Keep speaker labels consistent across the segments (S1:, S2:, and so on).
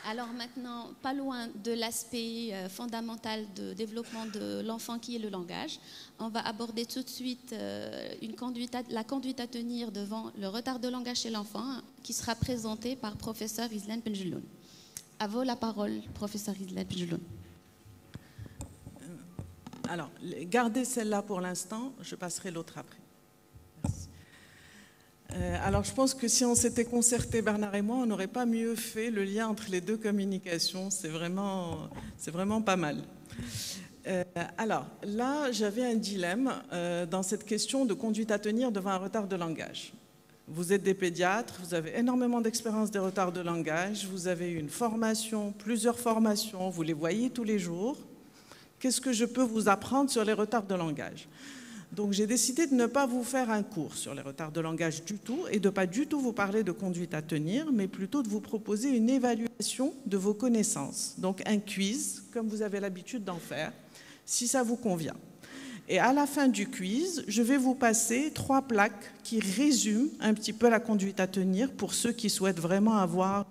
S1: Alors maintenant, pas loin de l'aspect fondamental de développement de l'enfant qui est le langage, on va aborder tout de suite la conduite à tenir devant le retard de langage chez l'enfant, qui sera présenté par professeur Islan Benjeloun. À vous la parole, professeur Islan Benjeloun.
S2: Alors, gardez celle-là pour l'instant, je passerai l'autre après. Merci. Alors, je pense que si on s'était concerté, Bernard et moi, on n'aurait pas mieux fait le lien entre les deux communications. C'est vraiment pas mal. Alors, là, j'avais un dilemme dans cette question de conduite à tenir devant un retard de langage. Vous êtes des pédiatres, vous avez énormément d'expérience des retards de langage, vous avez une formation, plusieurs formations, vous les voyez tous les jours. Qu'est-ce que je peux vous apprendre sur les retards de langage ? Donc j'ai décidé de ne pas vous faire un cours sur les retards de langage du tout et de ne pas du tout vous parler de conduite à tenir, mais plutôt de vous proposer une évaluation de vos connaissances. Donc un quiz, comme vous avez l'habitude d'en faire, si ça vous convient. Et à la fin du quiz, je vais vous passer 3 plaques qui résument un petit peu la conduite à tenir pour ceux qui souhaitent vraiment avoir...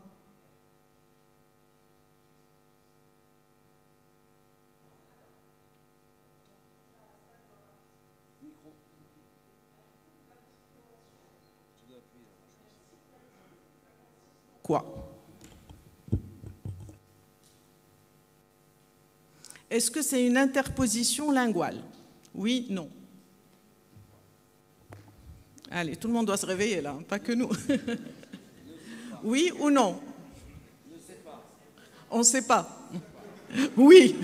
S2: Quoi ? Est-ce que c'est une interposition linguale? Oui, non. Allez, tout le monde doit se réveiller là, pas que nous. Oui ou non? On ne sait pas. Oui.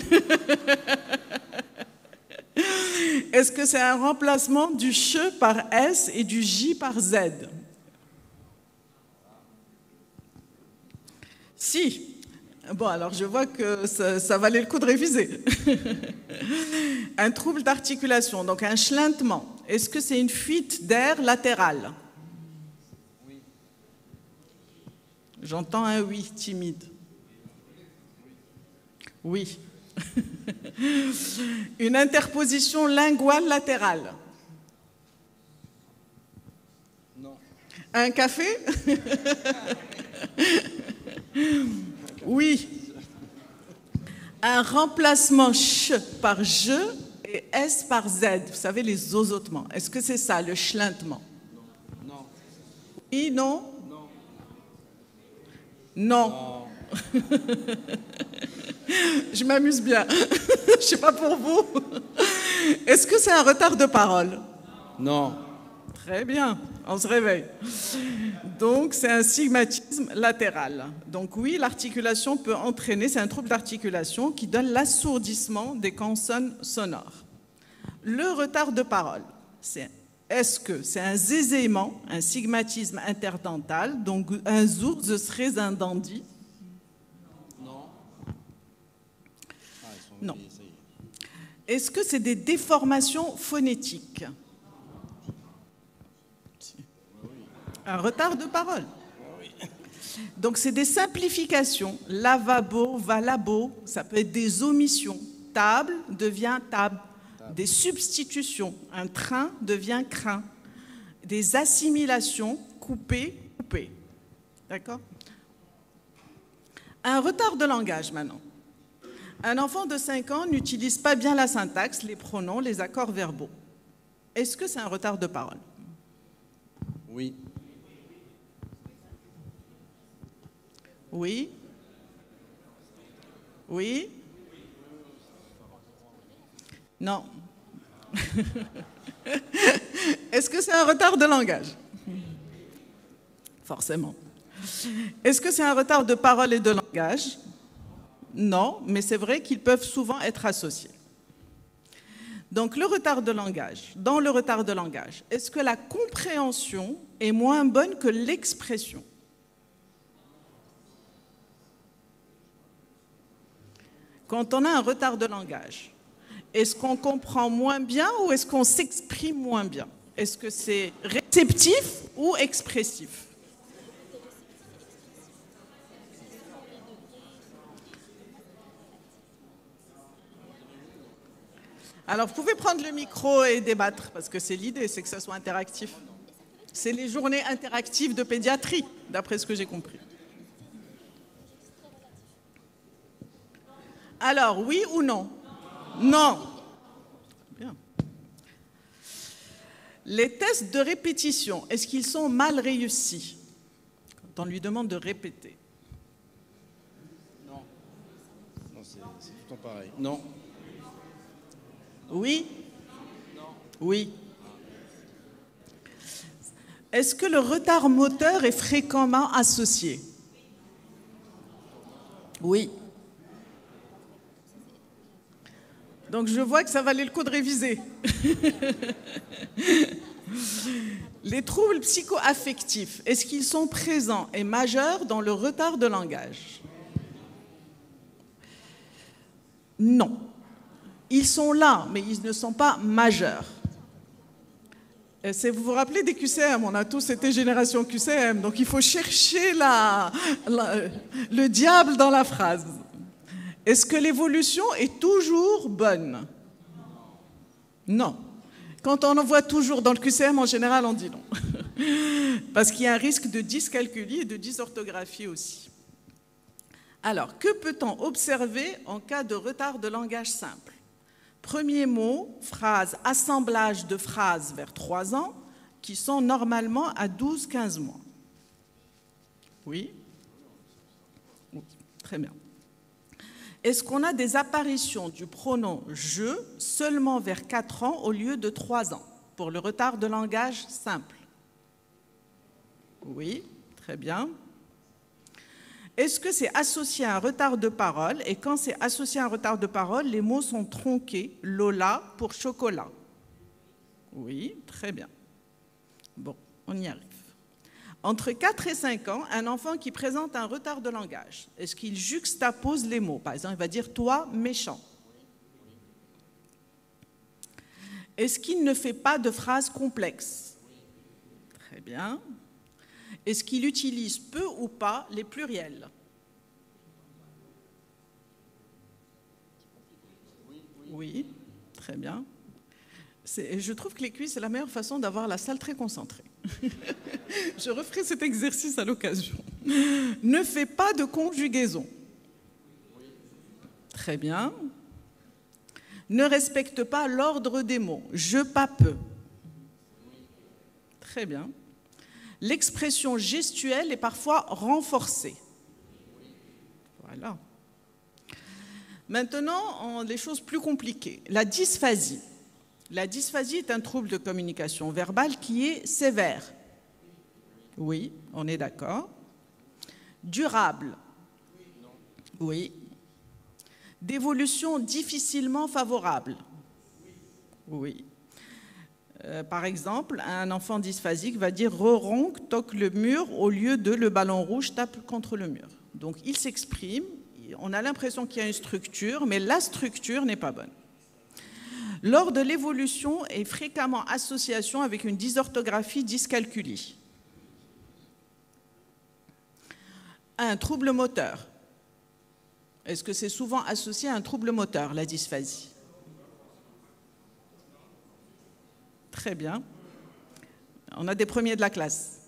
S2: Est-ce que c'est un remplacement du che par s et du j par z? Si. Bon, alors je vois que ça valait le coup de réviser. Un trouble d'articulation, donc un schlintement. Est-ce que c'est une fuite d'air latérale? Oui. J'entends un oui timide. Oui. Une interposition linguale latérale? Non. Un café? Oui. Un remplacement ch par je et s par z. Vous savez, les zozotements. Est-ce que c'est ça, le schlintement? Non. Oui, non? Non. Non. Je m'amuse bien. Je ne sais pas pour vous. Est-ce que c'est un retard de parole? Non. Très bien, on se réveille. Donc, c'est un stigmatisme latéral. Donc oui, l'articulation peut entraîner, c'est un trouble d'articulation qui donne l'assourdissement des consonnes sonores. Le retard de parole, est-ce que c'est un zézéement, un stigmatisme interdental, donc un zour, ce serait un dandy? Non. Non. Est-ce que c'est des déformations phonétiques? Un retard de parole. Donc, c'est des simplifications. Lavabo, valabo, ça peut être des omissions. Table devient table. Des substitutions. Un train devient crin. Des assimilations, couper, couper. D'accord? Un retard de langage maintenant. Un enfant de 5 ans n'utilise pas bien la syntaxe, les pronoms, les accords verbaux. Est-ce que c'est un retard de parole? Oui. Oui? Oui? Non. Est-ce que c'est un retard de langage? Forcément. Est-ce que c'est un retard de parole et de langage? Non, mais c'est vrai qu'ils peuvent souvent être associés. Donc, le retard de langage. Dans le retard de langage, est-ce que la compréhension est moins bonne que l'expression? Quand on a un retard de langage, est-ce qu'on comprend moins bien ou est-ce qu'on s'exprime moins bien? Est-ce que c'est réceptif ou expressif? Alors, vous pouvez prendre le micro et débattre, parce que c'est l'idée, c'est que ça soit interactif. C'est les journées interactives de pédiatrie, d'après ce que j'ai compris. Alors, oui ou non? Non. Bien. Les tests de répétition, est-ce qu'ils sont mal réussis quand on lui demande de répéter?
S3: Non. Non, c'est tout le temps pareil. Non.
S2: Oui? Non. Oui. Est-ce que le retard moteur est fréquemment associé? Oui. Donc je vois que ça valait le coup de réviser. Les troubles psycho-affectifs, est-ce qu'ils sont présents et majeurs dans le retard de langage? Non. Ils sont là, mais ils ne sont pas majeurs. Vous vous rappelez des QCM, on a tous été génération QCM, donc il faut chercher le diable dans la phrase. Est-ce que l'évolution est toujours bonne? Non. Quand on en voit toujours dans le QCM, en général, on dit non. Parce qu'il y a un risque de dyscalculie et de dysorthographie aussi. Alors, que peut-on observer en cas de retard de langage simple? Premier mot, phrase, assemblage de phrases vers 3 ans qui sont normalement à 12-15 mois. Oui? Oui, très bien. Est-ce qu'on a des apparitions du pronom « je » seulement vers 4 ans au lieu de 3 ans pour le retard de langage simple? Oui, très bien. Est-ce que c'est associé à un retard de parole? Et quand c'est associé à un retard de parole, les mots sont tronqués. Lola pour chocolat. Oui, très bien. Bon, on y arrive. Entre 4 et 5 ans, un enfant qui présente un retard de langage, est-ce qu'il juxtapose les mots? Par exemple, il va dire « toi, méchant ». Est-ce qu'il ne fait pas de phrases complexes? Très bien. Est-ce qu'il utilise peu ou pas les pluriels? Oui, très bien. Je trouve que les quiz, c'est la meilleure façon d'avoir la salle très concentrée. Je referai cet exercice à l'occasion. Ne fait pas de conjugaison. Très bien. Ne respecte pas l'ordre des mots. Je, pas, peu. Très bien. L'expression gestuelle est parfois renforcée. Voilà. Maintenant, les choses plus compliquées. La dysphasie. La dysphasie est un trouble de communication verbale qui est sévère. Oui, on est d'accord. Durable. Oui. D'évolution difficilement favorable. Oui. Par exemple, un enfant dysphasique va dire « re-ronque, toque le mur » au lieu de « le ballon rouge tape contre le mur ». Donc, il s'exprime, on a l'impression qu'il y a une structure, mais la structure n'est pas bonne. Lors de l'évolution est fréquemment association avec une dysorthographie, dyscalculie. Un trouble moteur. Est-ce que c'est souvent associé à un trouble moteur, la dysphasie? Très bien. On a des premiers de la classe.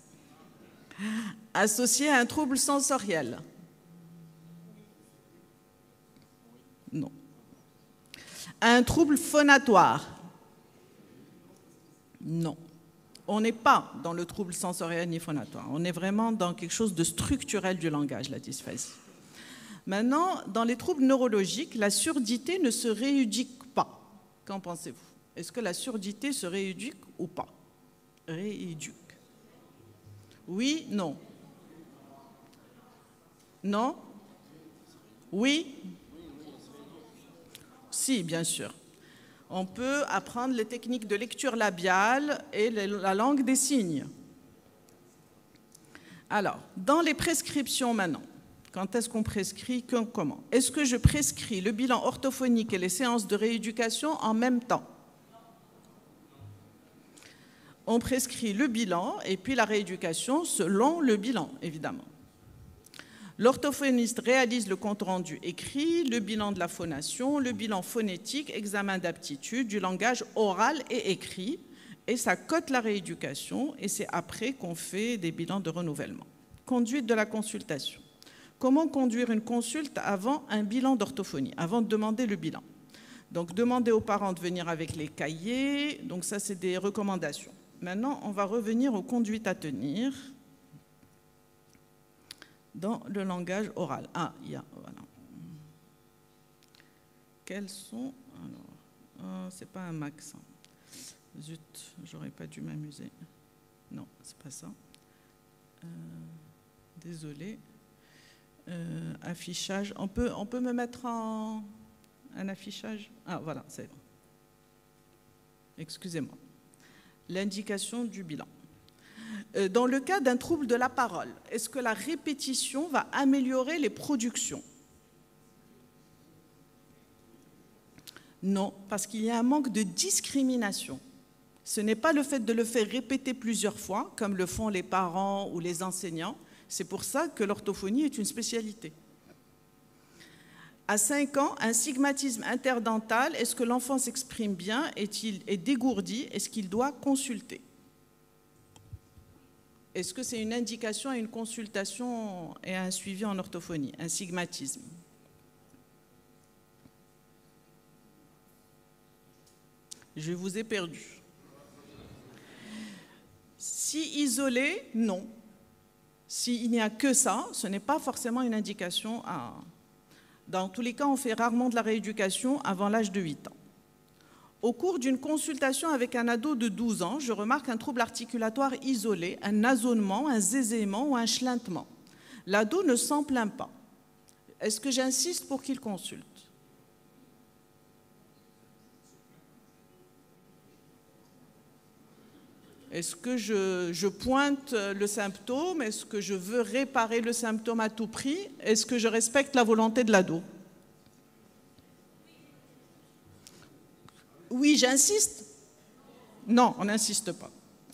S2: Associé à un trouble sensoriel? Non. À un trouble phonatoire? Non. On n'est pas dans le trouble sensoriel ni phonatoire. On est vraiment dans quelque chose de structurel du langage, la dysphasie. Maintenant, dans les troubles neurologiques, la surdité ne se rééduque pas. Qu'en pensez-vous? Est-ce que la surdité se rééduque ou pas? Rééduque. Oui, non. Non? Oui? Si, bien sûr. On peut apprendre les techniques de lecture labiale et la langue des signes. Alors, dans les prescriptions maintenant, quand est-ce qu'on prescrit, comment? Est-ce que je prescris le bilan orthophonique et les séances de rééducation en même temps? On prescrit le bilan et puis la rééducation selon le bilan, évidemment. L'orthophoniste réalise le compte-rendu écrit, le bilan de la phonation, le bilan phonétique, examen d'aptitude du langage oral et écrit, et ça cote la rééducation, et c'est après qu'on fait des bilans de renouvellement. Conduite de la consultation. Comment conduire une consulte avant un bilan d'orthophonie, avant de demander le bilan? Donc, demander aux parents de venir avec les cahiers. Donc, ça, c'est des recommandations. Maintenant, on va revenir aux conduites à tenir dans le langage oral. Ah, il y a, voilà. Quels sont... Alors, c'est pas un max. Zut, j'aurais pas dû m'amuser. Non, c'est pas ça. Désolé. Affichage. On peut me mettre en un affichage? Ah, voilà, c'est bon. Excusez-moi. L'indication du bilan. Dans le cas d'un trouble de la parole, est-ce que la répétition va améliorer les productions? Non, parce qu'il y a un manque de discrimination. Ce n'est pas le fait de le faire répéter plusieurs fois, comme le font les parents ou les enseignants. C'est pour ça que l'orthophonie est une spécialité. À 5 ans, un stigmatisme interdental, est-ce que l'enfant s'exprime bien? Est-il dégourdi? Est-ce qu'il doit consulter? Est-ce que c'est une indication à une consultation et à un suivi en orthophonie, un stigmatisme? Je vous ai perdu. Si isolé, non. S'il n'y a que ça, ce n'est pas forcément une indication à... Dans tous les cas, on fait rarement de la rééducation avant l'âge de 8 ans. Au cours d'une consultation avec un ado de 12 ans, je remarque un trouble articulatoire isolé, un nasonnement, un zézéement ou un chlintement. L'ado ne s'en plaint pas. Est-ce que j'insiste pour qu'il consulte? Est-ce que je pointe le symptôme? Est-ce que je veux réparer le symptôme à tout prix? Est-ce que je respecte la volonté de l'ado? Oui, j'insiste? Non, on n'insiste pas.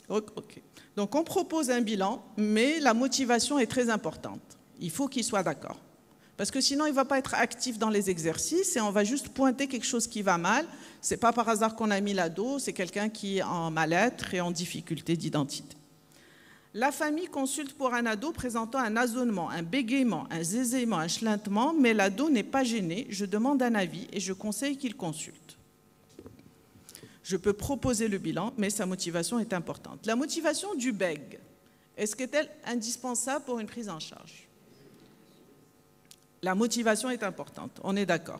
S2: Ok. Donc, on propose un bilan, mais la motivation est très importante. Il faut qu'il soit d'accord. Parce que sinon, il ne va pas être actif dans les exercices et on va juste pointer quelque chose qui va mal. Ce n'est pas par hasard qu'on a mis l'ado, c'est quelqu'un qui est en mal-être et en difficulté d'identité. La famille consulte pour un ado présentant un nasonnement, un bégaiement, un zézéement, un chlintement, mais l'ado n'est pas gêné. Je demande un avis et je conseille qu'il consulte. Je peux proposer le bilan, mais sa motivation est importante. La motivation du bègue, est-ce qu'elle est indispensable pour une prise en charge? La motivation est importante, on est d'accord.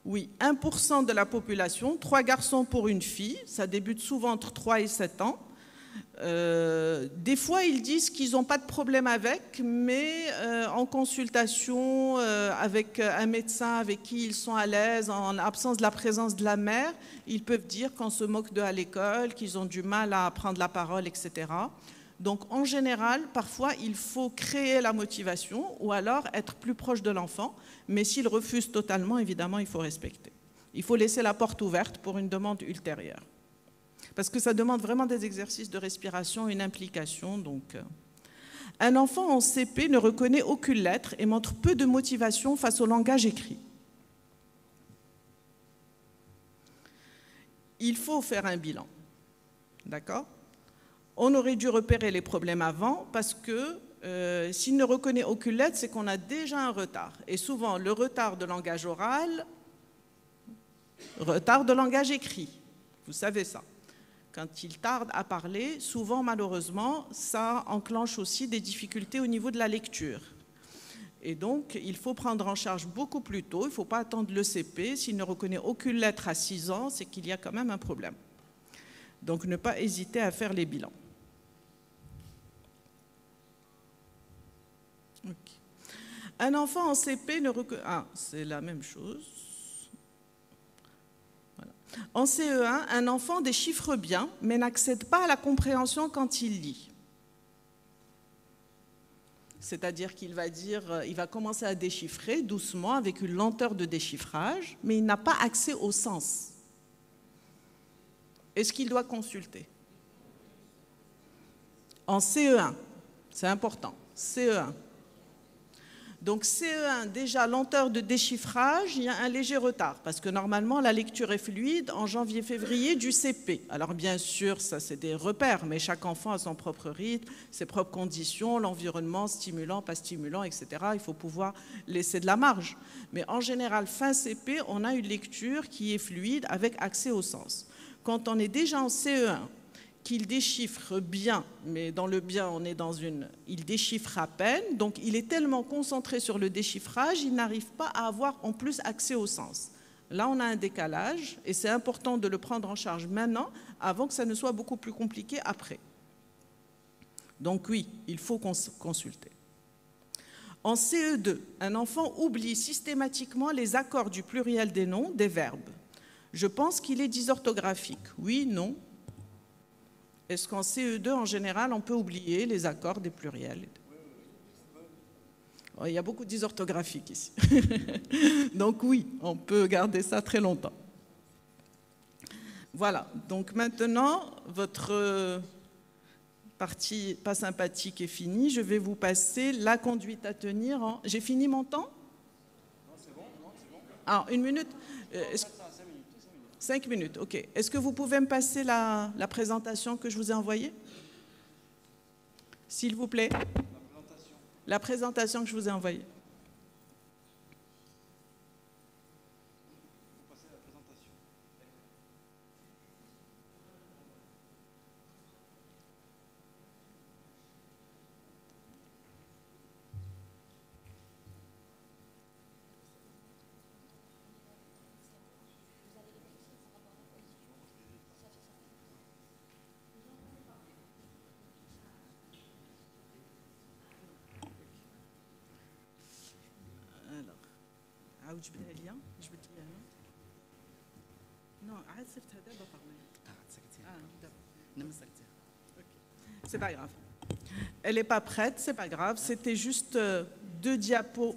S2: Oui, 1% de la population, 3 garçons pour une fille, ça débute souvent entre 3 et 7 ans. Des fois, ils disent qu'ils n'ont pas de problème avec, mais en consultation avec un médecin avec qui ils sont à l'aise, en absence de la présence de la mère, ils peuvent dire qu'on se moque d'eux à l'école, qu'ils ont du mal à prendre la parole, etc. Donc, en général, parfois, il faut créer la motivation ou alors être plus proche de l'enfant. Mais s'il refuse totalement, évidemment, il faut respecter. Il faut laisser la porte ouverte pour une demande ultérieure. Parce que ça demande vraiment des exercices de respiration, une implication. Donc, un enfant en CP ne reconnaît aucune lettre et montre peu de motivation face au langage écrit. Il faut faire un bilan. D'accord ? On aurait dû repérer les problèmes avant parce que s'il ne reconnaît aucune lettre, c'est qu'on a déjà un retard. Et souvent, le retard de langage oral, retard de langage écrit. Vous savez ça. Quand il tarde à parler, souvent, malheureusement, ça enclenche aussi des difficultés au niveau de la lecture. Et donc, il faut prendre en charge beaucoup plus tôt. Il ne faut pas attendre le CP. S'il ne reconnaît aucune lettre à 6 ans, c'est qu'il y a quand même un problème. Donc, ne pas hésiter à faire les bilans. Okay. Un enfant en CP ne reconnaît... Ah, c'est la même chose. Voilà. En CE1, un enfant déchiffre bien, mais n'accède pas à la compréhension quand il lit. C'est-à-dire qu'il va il va commencer à déchiffrer doucement, avec une lenteur de déchiffrage, mais il n'a pas accès au sens. Est-ce qu'il doit consulter? En CE1, c'est important, CE1. Donc CE1, déjà lenteur de déchiffrage, il y a un léger retard parce que normalement la lecture est fluide en janvier-février du CP. Alors bien sûr, ça c'est des repères, mais chaque enfant a son propre rythme, ses propres conditions, l'environnement stimulant, pas stimulant, etc. Il faut pouvoir laisser de la marge. Mais en général, fin CP, on a une lecture qui est fluide avec accès au sens. Quand on est déjà en CE1, qu'il déchiffre bien, mais dans le bien, on est dans une... Il déchiffre à peine, donc il est tellement concentré sur le déchiffrage, il n'arrive pas à avoir en plus accès au sens. Là, on a un décalage, et c'est important de le prendre en charge maintenant, avant que ça ne soit beaucoup plus compliqué après. Donc oui, il faut consulter. En CE2, un enfant oublie systématiquement les accords du pluriel des noms, des verbes. Je pense qu'il est dysorthographique. Oui, non. Est-ce qu'en CE2, en général, on peut oublier les accords des pluriels? Il y a beaucoup de dysorthographiques ici. Donc oui, on peut garder ça très longtemps. Voilà, donc maintenant, votre partie pas sympathique est finie. Je vais vous passer la conduite à tenir en... J'ai fini mon temps?
S3: Non, c'est bon.
S2: Alors, 1 minute 5 minutes, ok. Est-ce que vous pouvez me passer la présentation que je vous ai envoyée? S'il vous plaît. La présentation que je vous ai envoyée. وتجبدها ليا جبدت ليها هنا نو عاد صرت دابا c'est pas grave. Elle n'est pas prête, c'est pas grave. C'était juste 2 diapos.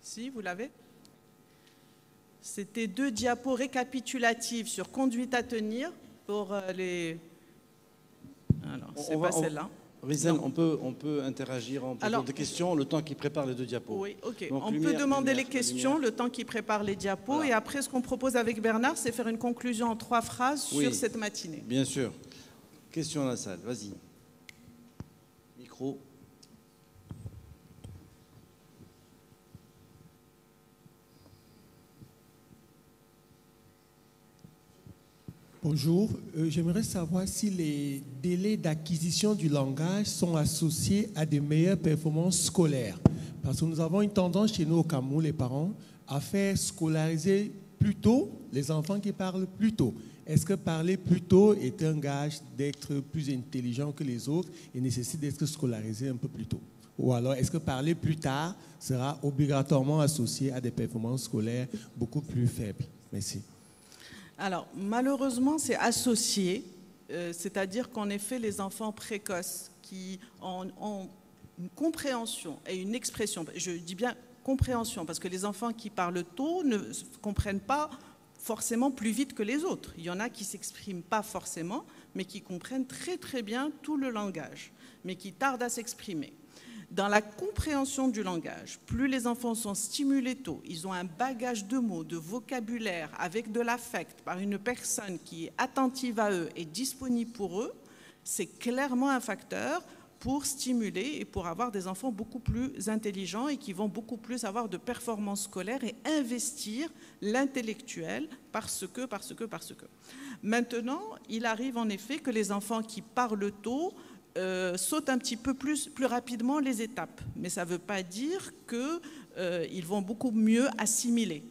S2: Si, vous l'avez? C'était 2 diapos récapitulatives sur conduite à tenir pour les... Alors, c'est pas celle-là.
S3: Rizel, on peut interagir en posant des questions le temps qu'il prépare les 2 diapos.
S2: Oui, ok.
S3: Donc,
S2: on peut demander les questions le temps qu'il prépare les diapos. Voilà. Et après, ce qu'on propose avec Bernard, c'est faire une conclusion en 3 phrases sur cette matinée.
S3: Bien sûr. Question dans la salle, vas-y. Micro.
S4: Bonjour, j'aimerais savoir si les délais d'acquisition du langage sont associés à des meilleures performances scolaires. Parce que nous avons une tendance chez nous au Cameroun, les parents, à faire scolariser plus tôt les enfants qui parlent plus tôt. Est-ce que parler plus tôt est un gage d'être plus intelligent que les autres et nécessite d'être scolarisé un peu plus tôt? Ou alors, est-ce que parler plus tard sera obligatoirement associé à des performances scolaires beaucoup plus faibles? Merci.
S2: Alors, malheureusement, c'est associé, c'est-à-dire qu'en effet, les enfants précoces qui ont une compréhension et une expression, je dis bien compréhension, parce que les enfants qui parlent tôt ne comprennent pas forcément plus vite que les autres. Il y en a qui ne s'expriment pas forcément, mais qui comprennent très très bien tout le langage, mais qui tardent à s'exprimer. Dans la compréhension du langage, plus les enfants sont stimulés tôt, ils ont un bagage de mots, de vocabulaire, avec de l'affect, par une personne qui est attentive à eux et disponible pour eux, c'est clairement un facteur pour stimuler et pour avoir des enfants beaucoup plus intelligents et qui vont beaucoup plus avoir de performances scolaires et investir l'intellectuel parce que. Maintenant, il arrive en effet que les enfants qui parlent tôt sautent un petit peu plus rapidement les étapes. Mais ça ne veut pas dire qu'ils vont beaucoup mieux assimiler.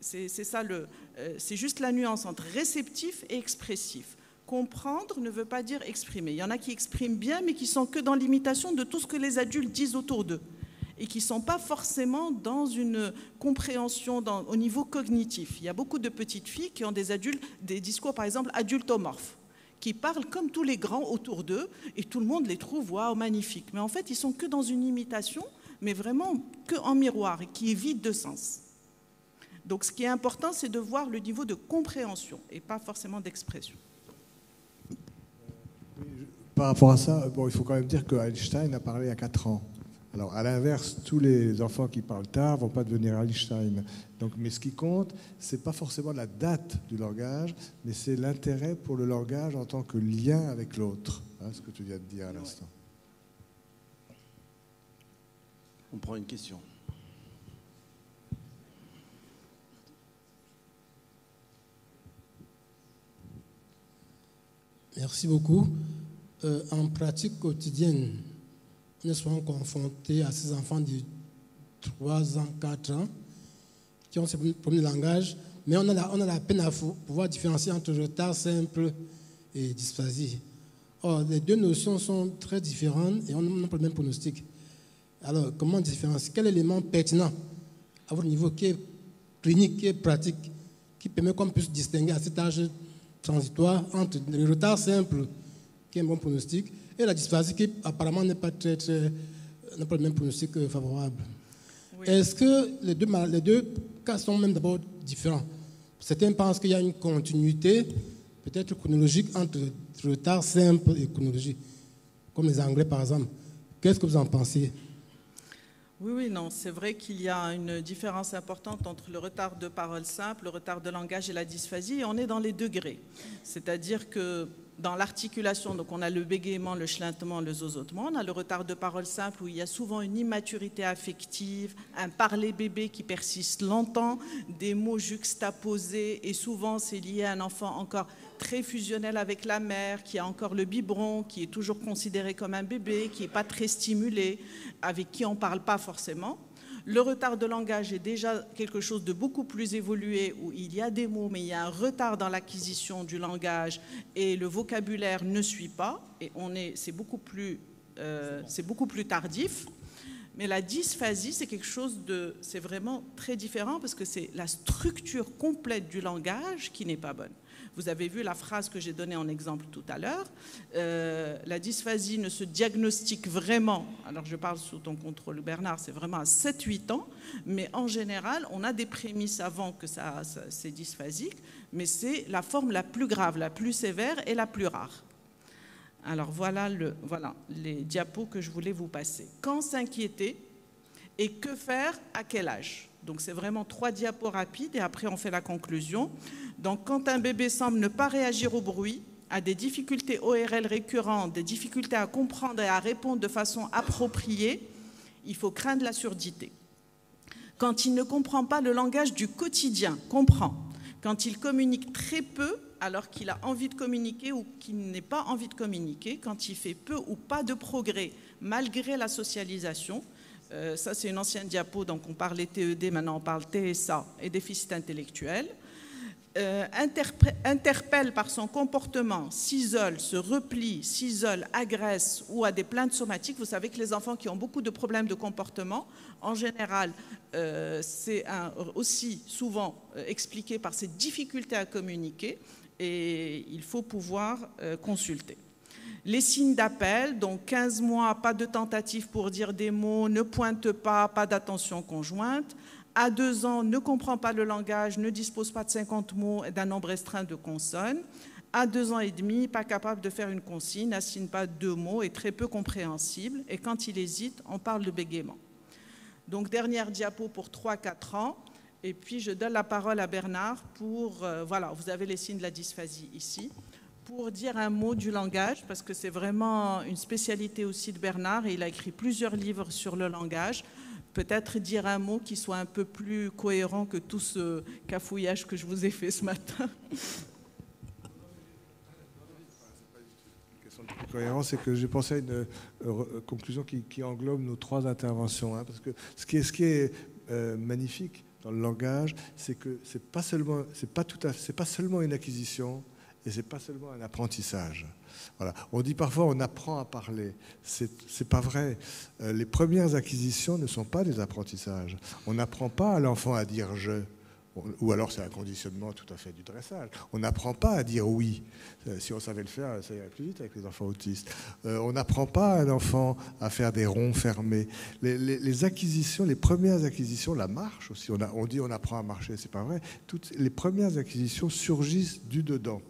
S2: C'est ça c'est juste la nuance entre réceptif et expressif. Comprendre ne veut pas dire exprimer. Il y en a qui expriment bien, mais qui sont que dans l'imitation de tout ce que les adultes disent autour d'eux et qui ne sont pas forcément dans une compréhension au niveau cognitif. Il y a beaucoup de petites filles qui ont des discours, par exemple, adultomorphes, qui parlent comme tous les grands autour d'eux, et tout le monde les trouve waouh, magnifiques. Mais en fait, ils sont que dans une imitation, mais vraiment que en miroir, et qui est vide de sens. Donc ce qui est important, c'est de voir le niveau de compréhension, et pas forcément d'expression.
S5: Par rapport à ça, bon, il faut quand même dire que Einstein a parlé à 4 ans. Alors, à l'inverse, tous les enfants qui parlent tard ne vont pas devenir Einstein. Donc, mais ce qui compte, ce n'est pas forcément la date du langage, mais c'est l'intérêt pour le langage en tant que lien avec l'autre, hein, ce que tu viens de dire à l'instant.
S3: On prend une question.
S6: Merci beaucoup. En pratique quotidienne, nous sommes confrontés à ces enfants de 3 ans, 4 ans qui ont ce problème de langage, mais on a la peine à pouvoir différencier entre retard simple et dysphasie. Or, les deux notions sont très différentes et on n'a pas le même pronostic. Alors, comment différencier? Quel élément pertinent à votre niveau qui est clinique, qui est pratique, qui permet qu'on puisse distinguer à cet âge transitoire entre le retard simple, qui est un bon pronostic, et la dysphasie qui apparemment n'a pas le même pronostic favorable. Oui. Est-ce que les deux cas sont même d'abord différents? Certains pensent qu'il y a une continuité, peut-être chronologique, entre retard simple et chronologie, comme les Anglais par exemple. Qu'est-ce que vous en pensez?
S2: Oui, non, c'est vrai qu'il y a une différence importante entre le retard de parole simple, le retard de langage et la dysphasie, et on est dans les degrés. C'est-à-dire que dans l'articulation, donc on a le bégaiement, le chlintement, le zozotement, on a le retard de parole simple où il y a souvent une immaturité affective, un parler bébé qui persiste longtemps, des mots juxtaposés, et souvent c'est lié à un enfant encore très fusionnel avec la mère, qui a encore le biberon, qui est toujours considéré comme un bébé, qui n'est pas très stimulé, avec qui on ne parle pas forcément. Le retard de langage est déjà quelque chose de beaucoup plus évolué, où il y a des mots, mais il y a un retard dans l'acquisition du langage et le vocabulaire ne suit pas, et c'est beaucoup plus tardif. Mais la dysphasie, c'est vraiment très différent parce que c'est la structure complète du langage qui n'est pas bonne. Vous avez vu la phrase que j'ai donnée en exemple tout à l'heure. La dysphasie ne se diagnostique vraiment, alors je parle sous ton contrôle Bernard, c'est vraiment à 7-8 ans, mais en général, on a des prémices avant que c'est dysphasique, mais c'est la forme la plus grave, la plus sévère et la plus rare. Alors voilà les diapos que je voulais vous passer. Quand s'inquiéter et que faire à quel âge? Donc c'est vraiment 3 diapos rapides et après on fait la conclusion. Donc quand un bébé semble ne pas réagir au bruit, a des difficultés ORL récurrentes, des difficultés à comprendre et à répondre de façon appropriée, il faut craindre la surdité. Quand il ne comprend pas le langage du quotidien, comprend. Quand il communique très peu, alors qu'il a envie de communiquer ou qu'il n'est pas envie de communiquer, quand il fait peu ou pas de progrès, malgré la socialisation. Ça, c'est une ancienne diapo, donc on parlait TED, maintenant on parle TSA et déficit intellectuel. Interpelle par son comportement, s'isole, se replie, agresse ou a des plaintes somatiques. Vous savez que les enfants qui ont beaucoup de problèmes de comportement, en général, c'est aussi souvent expliqué par ces difficultés à communiquer et il faut pouvoir consulter. Les signes d'appel, donc 15 mois, pas de tentative pour dire des mots, ne pointe pas, pas d'attention conjointe. À 2 ans, ne comprend pas le langage, ne dispose pas de 50 mots et d'un nombre restreint de consonnes. À 2 ans et demi, pas capable de faire une consigne, n'assigne pas 2 mots et très peu compréhensible. Et quand il hésite, on parle de bégaiement. Donc, dernière diapo pour 3-4 ans. Et puis, je donne la parole à Bernard pour... voilà, vous avez les signes de la dysphasie ici. Pour dire un mot du langage, parce que c'est vraiment une spécialité aussi de Bernard, et il a écrit plusieurs livres sur le langage. Peut-être dire un mot qui soit un peu plus cohérent que tout ce cafouillage que je vous ai fait ce matin.
S5: La cohérence, c'est que j'ai pensé à une conclusion qui englobe nos 3 interventions. Hein, parce que ce qui est magnifique dans le langage, c'est que c'est pas seulement une acquisition et c'est pas seulement un apprentissage. Voilà. On dit parfois on apprend à parler. C'est pas vrai. Les premières acquisitions ne sont pas des apprentissages. On n'apprend pas à l'enfant à dire je. Ou alors c'est un conditionnement tout à fait du dressage. On n'apprend pas à dire oui. Si on savait le faire, ça irait plus vite avec les enfants autistes. On n'apprend pas à un enfant à faire des ronds fermés. Les acquisitions, les premières acquisitions, la marche aussi, on dit on apprend à marcher, c'est pas vrai. Toutes les premières acquisitions surgissent du dedans.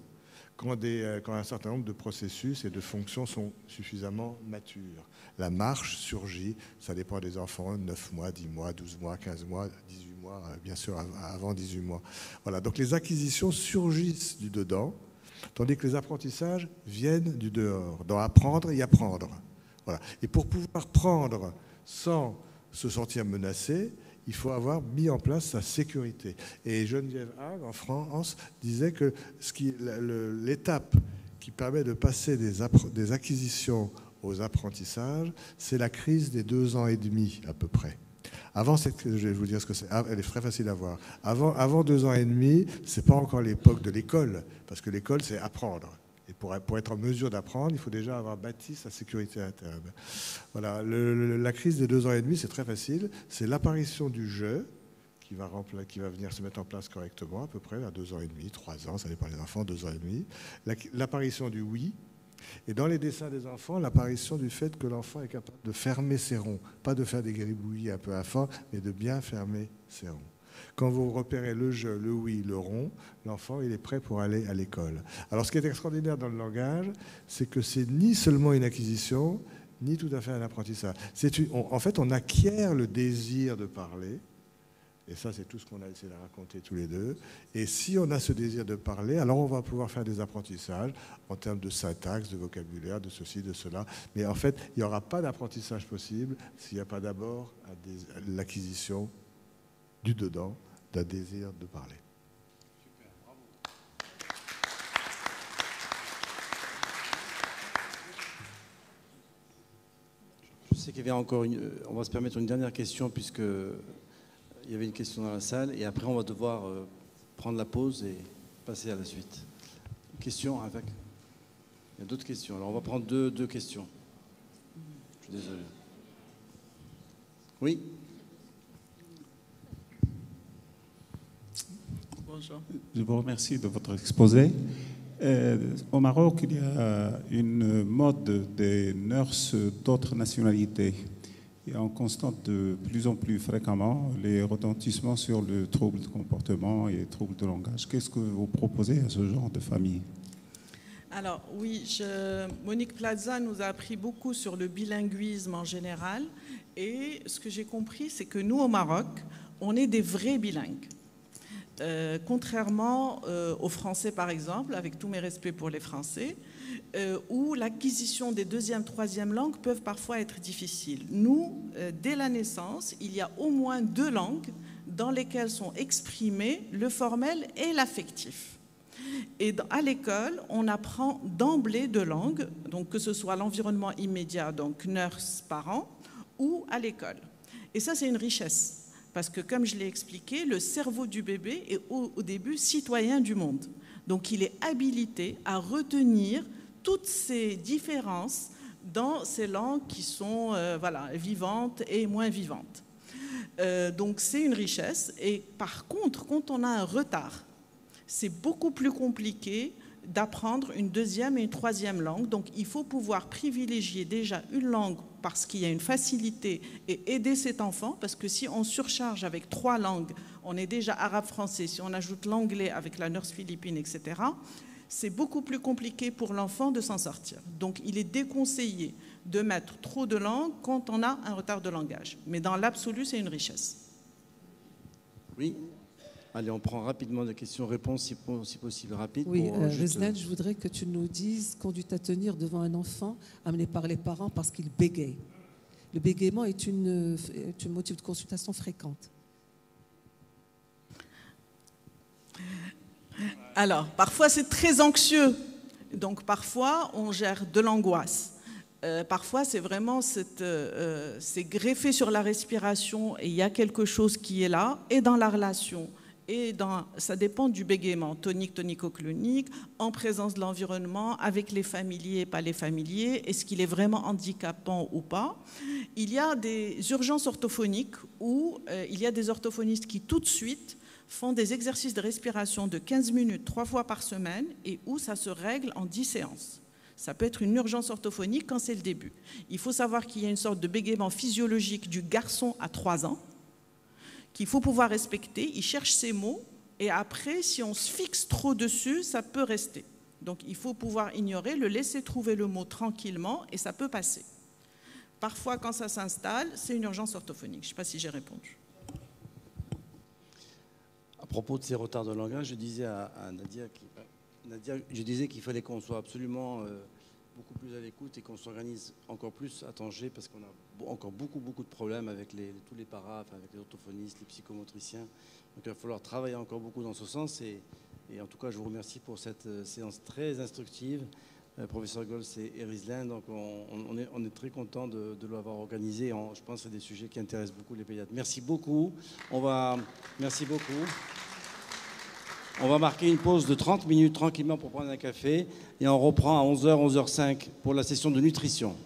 S5: quand un certain nombre de processus et de fonctions sont suffisamment matures. La marche surgit, ça dépend des enfants, 9 mois, 10 mois, 12 mois, 15 mois, 18 mois, bien sûr avant 18 mois. Voilà, donc les acquisitions surgissent du dedans, tandis que les apprentissages viennent du dehors, dans apprendre et apprendre. Voilà. Et pour pouvoir prendre sans se sentir menacé, il faut avoir mis en place sa sécurité. Et Geneviève Hague, en France, disait que l'étape qui permet de passer des acquisitions aux apprentissages, c'est la crise des 2 ans et demi à peu près. Avant, je vais vous dire ce que c'est. Elle est très facile à voir. Avant 2 ans et demi, c'est pas encore l'époque de l'école, parce que l'école, c'est apprendre. Et pour être en mesure d'apprendre, il faut déjà avoir bâti sa sécurité interne. Voilà. La crise des 2 ans et demi, c'est très facile. C'est l'apparition du jeu qui va venir se mettre en place correctement, à peu près à 2 ans et demi, 3 ans, ça dépend des enfants, 2 ans et demi. L'apparition du oui. Et dans les dessins des enfants, l'apparition du fait que l'enfant est capable de fermer ses ronds, pas de faire des gribouillis un peu à fond, mais de bien fermer ses ronds. Quand vous repérez le jeu, le oui, le rond, l'enfant il est prêt pour aller à l'école. Alors ce qui est extraordinaire dans le langage, c'est que c'est ni seulement une acquisition, ni tout à fait un apprentissage. En fait, on acquiert le désir de parler. Et ça, c'est tout ce qu'on a essayé de raconter tous les deux. Et si on a ce désir de parler, alors on va pouvoir faire des apprentissages en termes de syntaxe, de vocabulaire, de ceci, de cela. Mais en fait, il n'y aura pas d'apprentissage possible s'il n'y a pas d'abord l'acquisition du dedans, d'un désir de parler.
S3: Super, bravo. Je sais qu'il y avait encore on va se permettre une dernière question puisque il y avait une question dans la salle et après on va devoir prendre la pause et passer à la suite. Question avec. Il y a d'autres questions. Alors on va prendre deux questions. Je suis désolé. Oui.
S2: Bonjour.
S7: Je vous remercie de votre exposé. Au Maroc, il y a une mode des nurses d'autres nationalités. Et on constate de plus en plus fréquemment les retentissements sur le trouble de comportement et les troubles de langage. Qu'est-ce que vous proposez à ce genre de famille?
S2: Alors oui, Monique Plaza nous a appris beaucoup sur le bilinguisme en général. Et ce que j'ai compris, c'est que nous, au Maroc, on est des vrais bilingues. Contrairement aux Français, par exemple, avec tous mes respects pour les Français, où l'acquisition des deuxième, troisième langues peuvent parfois être difficiles. Nous, dès la naissance, il y a au moins 2 langues dans lesquelles sont exprimés le formel et l'affectif. Et à l'école, on apprend d'emblée 2 langues, donc que ce soit l'environnement immédiat, donc nurse, parent, ou à l'école. Et ça, c'est une richesse. Parce que, comme je l'ai expliqué, le cerveau du bébé est au début citoyen du monde. Donc, il est habilité à retenir toutes ces différences dans ces langues qui sont vivantes et moins vivantes. Donc, c'est une richesse. Et par contre, quand on a un retard, c'est beaucoup plus compliqué d'apprendre une deuxième et une troisième langue. Donc, il faut pouvoir privilégier déjà une langue parce qu'il y a une facilité et aider cet enfant, parce que si on surcharge avec 3 langues, on est déjà arabe-français, si on ajoute l'anglais avec la nurse philippine, etc., c'est beaucoup plus compliqué pour l'enfant de s'en sortir. Donc, il est déconseillé de mettre trop de langues quand on a un retard de langage. Mais dans l'absolu, c'est une richesse.
S3: Oui. Allez, on prend rapidement des questions-réponses, si possible, rapides.
S8: Oui, Reslan, je voudrais que tu nous dises conduite à tenir devant un enfant amené par les parents parce qu'il bégaye. Le bégaiement est un motif de consultation fréquente.
S2: Alors, parfois, c'est très anxieux. Donc, parfois, on gère de l'angoisse. Parfois, c'est vraiment c'est greffé sur la respiration et il y a quelque chose qui est là, et dans la relation. Et ça dépend du bégaiement, tonique, tonico-clonique, en présence de l'environnement, avec les familiers et pas les familiers, est-ce qu'il est vraiment handicapant ou pas. Il y a des urgences orthophoniques où il y a des orthophonistes qui tout de suite font des exercices de respiration de 15 minutes, 3 fois par semaine, et où ça se règle en 10 séances. Ça peut être une urgence orthophonique quand c'est le début. Il faut savoir qu'il y a une sorte de bégaiement physiologique du garçon à 3 ans, qu'il faut pouvoir respecter. Il cherche ses mots et après, si on se fixe trop dessus, ça peut rester. Donc il faut pouvoir ignorer, le laisser trouver le mot tranquillement et ça peut passer. Parfois, quand ça s'installe, c'est une urgence orthophonique. Je ne sais pas si j'ai répondu.
S3: À propos de ces retards de langage, je disais à Nadia, je disais qu'il fallait qu'on soit absolument beaucoup plus à l'écoute et qu'on s'organise encore plus à Tanger parce qu'on a encore beaucoup de problèmes avec tous les paras, enfin avec les orthophonistes, les psychomotriciens. Donc il va falloir travailler encore beaucoup dans ce sens et en tout cas je vous remercie pour cette séance très instructive. Professeur Gols et Rislin, donc on est très content de l'avoir organisé. Je pense que c'est des sujets qui intéressent beaucoup les pédiatres. Merci beaucoup. Merci beaucoup. On va marquer une pause de 30 minutes tranquillement pour prendre un café et on reprend à 11h, 11h05 pour la session de nutrition.